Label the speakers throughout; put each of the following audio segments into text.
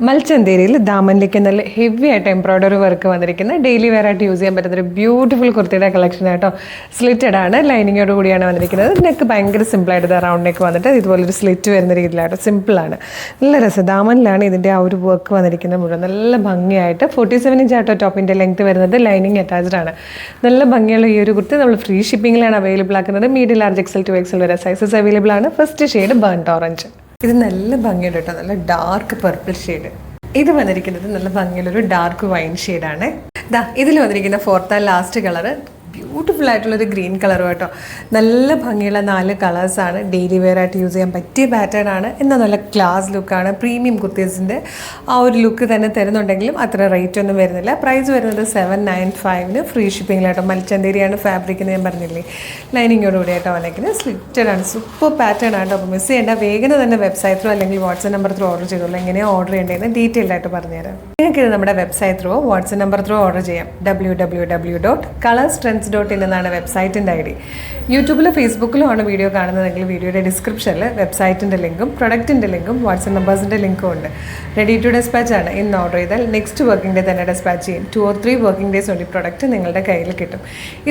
Speaker 1: മൽച്ചന്തേരിയിൽ ദാമനിലേക്ക് നല്ല ഹെവി ആയിട്ട് embroidery work വന്നിരിക്കുന്ന ഡെയിലി വെയർ ആയിട്ട് യൂസ് ചെയ്യാൻ പറ്റുന്ന ഒരു ബ്യൂട്ടിഫുൾ കുർത്തിയുടെ കളക്ഷൻ ആട്ടോ. സ്ലിറ്റഡ് ആണ്, ലൈനിങ്ങോട് കൂടിയാണ് വന്നിരിക്കുന്നത്. നെക്ക് ഭയങ്കര സിമ്പിളായിട്ട് റൗണ്ട് നെക്ക് വന്നിട്ട് ഇതുപോലൊരു സ്ലിറ്റ് വരുന്ന രീതിയിലാട്ടോ. സിമ്പിളാണ്, നല്ല രസം. ദാമനിലാണ് ഇതിൻ്റെ ആ ഒരു വർക്ക് വന്നിരിക്കുന്നത് മുഴുവൻ. നല്ല ഭംഗിയായിട്ട് 47 ഇഞ്ച് ആട്ടോ ടോപ്പിൻ്റെ ലെങ്ത് വരുന്നത്. ലൈനിങ് അറ്റാച്ച്ഡ് ആണ്. നല്ല ഭംഗിയുള്ള ഈ ഒരു കുർത്തി നമ്മൾ ഫ്രീ ഷിപ്പിങ്ങിലാണ് അവൈലബിൾ ആക്കുന്നത്. Medium large XL to XL വരെ സൈസസ് അവൈലബിൾ ആണ്. First shade burnt orange. ഇത് നല്ല ഭംഗിയുണ്ട് കേട്ടോ, നല്ല ഡാർക്ക് പർപ്പിൾ ഷെയ്ഡ്. ഇത് വന്നിരിക്കുന്നത് നല്ല ഭംഗിയുള്ളൊരു ഡാർക്ക് വൈൻ ഷെയ്ഡാണ്. ഇതിൽ വന്നിരിക്കുന്ന fourth and last colour beautiful ആയിട്ടുള്ളൊരു ഗ്രീൻ കളറും കേട്ടോ. നല്ല ഭംഗിയുള്ള 4 കളേഴ്സാണ്. ഡെയിലി വെയർ ആയിട്ട് യൂസ് ചെയ്യാൻ പറ്റിയ പാറ്റേൺ ആണ്. എന്നാൽ നല്ല ക്ലാസ് ലുക്കാണ്. പ്രീമിയം കുർത്തീസിൻ്റെ ആ ഒരു ലുക്ക് തന്നെ തരുന്നുണ്ടെങ്കിലും അത്ര റേറ്റ് ഒന്നും വരുന്നില്ല. പ്രൈസ് വരുന്നത് 795 ഫ്രീ ഷിപ്പിങ്ങിലാട്ടോ. മൽച്ചന്തേരിയാണ് ഫാബ്രിക് എന്ന് ഞാൻ പറഞ്ഞില്ലേ. ലൈനിങ്ങോട് കൂടി ആയിട്ടോ വന്നേക്കുന്നത്. സ്ലിറ്റഡ് ആണ്, സൂപ്പർ പാറ്റേൺ ആണ്. അപ്പോൾ മിസ് ചെയ്യേണ്ട, വേഗം തന്നെ വെബ്സൈറ്റ് ത്രൂ അല്ലെങ്കിൽ വാട്സ്ആപ്പ് നമ്പർ ത്രൂ ഓർഡർ ചെയ്തോളൂ. എങ്ങനെയാണ് ഓർഡർ ചെയ്യേണ്ടതെന്ന് ഡീറ്റെയിൽഡ് ആയിട്ട് പറഞ്ഞുതരാം. നിങ്ങൾക്ക് നമ്മുടെ website through WhatsApp number through order ചെയ്യാം. www.colorstrends.in എന്നാണ് വെബ്സൈറ്റിൻ്റെ ID. യൂട്യൂബിലും ഫേസ്ബുക്കിലും ആണ് വീഡിയോ കാണുന്നതെങ്കിൽ വീഡിയോയുടെ ഡിസ്ക്രിപ്ഷനിൽ വെബ്സൈറ്റിൻ്റെ ലിങ്കും പ്രൊഡക്റ്റിൻ്റെ ലിങ്കും വാട്സ്ആപ്പ് നമ്പേഴ്സിൻ്റെ ലിങ്കും ഉണ്ട്. റെഡി ടു ഡെസ്പാച്ച് ആണ്. ഇന്ന് ഓർഡർ ചെയ്താൽ നെക്സ്റ്റ് വർക്കിംഗ് ഡേ തന്നെ ഡെസ്പാച്ച് ചെയ്യും. 2 or 3 വർക്കിംഗ് ഡേയ്സ് കൊണ്ട് പ്രൊഡക്റ്റ് നിങ്ങളുടെ കയ്യിൽ കിട്ടും.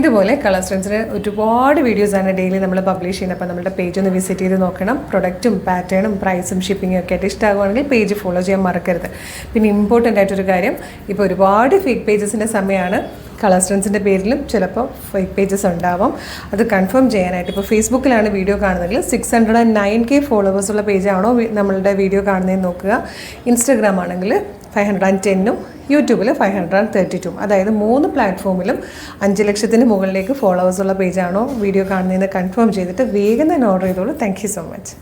Speaker 1: ഇതുപോലെ കളർ സ്ട്രെൻസിന് ഒരുപാട് വീഡിയോസാണ് ഡെയിലി നമ്മൾ പബ്ലിഷ് ചെയ്യുന്നത്. അപ്പോൾ നമ്മുടെ പേജ് ഒന്ന് വിസിറ്റ് ചെയ്ത് നോക്കണം. പ്രൊഡക്റ്റും പാറ്റേണും പ്രൈസും ഷിപ്പിങ്ങും ഒക്കെ ആയിട്ട് ഇഷ്ടമാകുകയാണെങ്കിൽ പേജ് ഫോളോ ചെയ്യാൻ മറക്കരുത്. പിന്നെ ഇമ്പോർട്ടൻ്റ് ആയിട്ടൊരു കാര്യം, ഇപ്പോൾ ഒരുപാട് ഫേക്ക് പേജസിൻ്റെ സമയമാണ്. കളർ സ്ട്രെൻസിൻ്റെ പേരിലും ചിലപ്പോൾ ഫേക്ക് പേജസ് ഉണ്ടാവാം. അത് കൺഫേം ചെയ്യാനായിട്ട് ഇപ്പോൾ ഫേസ്ബുക്കിലാണ് വീഡിയോ കാണുന്നതെങ്കിൽ 609K ഫോളോവേഴ്സുള്ള പേജാണോ നമ്മളുടെ വീഡിയോ കാണുന്നതെന്ന് നോക്കുക. ഇൻസ്റ്റഗ്രാം ആണെങ്കിൽ 510ഉം യൂട്യൂബിൽ 532. അതായത് 3 പ്ലാറ്റ്ഫോമിലും 5 ലക്ഷത്തിന് മുകളിലേക്ക് ഫോളോവേഴ്സുള്ള പേജാണോ വീഡിയോ കാണുന്നതെന്ന് കൺഫേം ചെയ്തിട്ട് വേഗം തന്നെ ഓർഡർ ചെയ്തോളൂ. Thank you so much.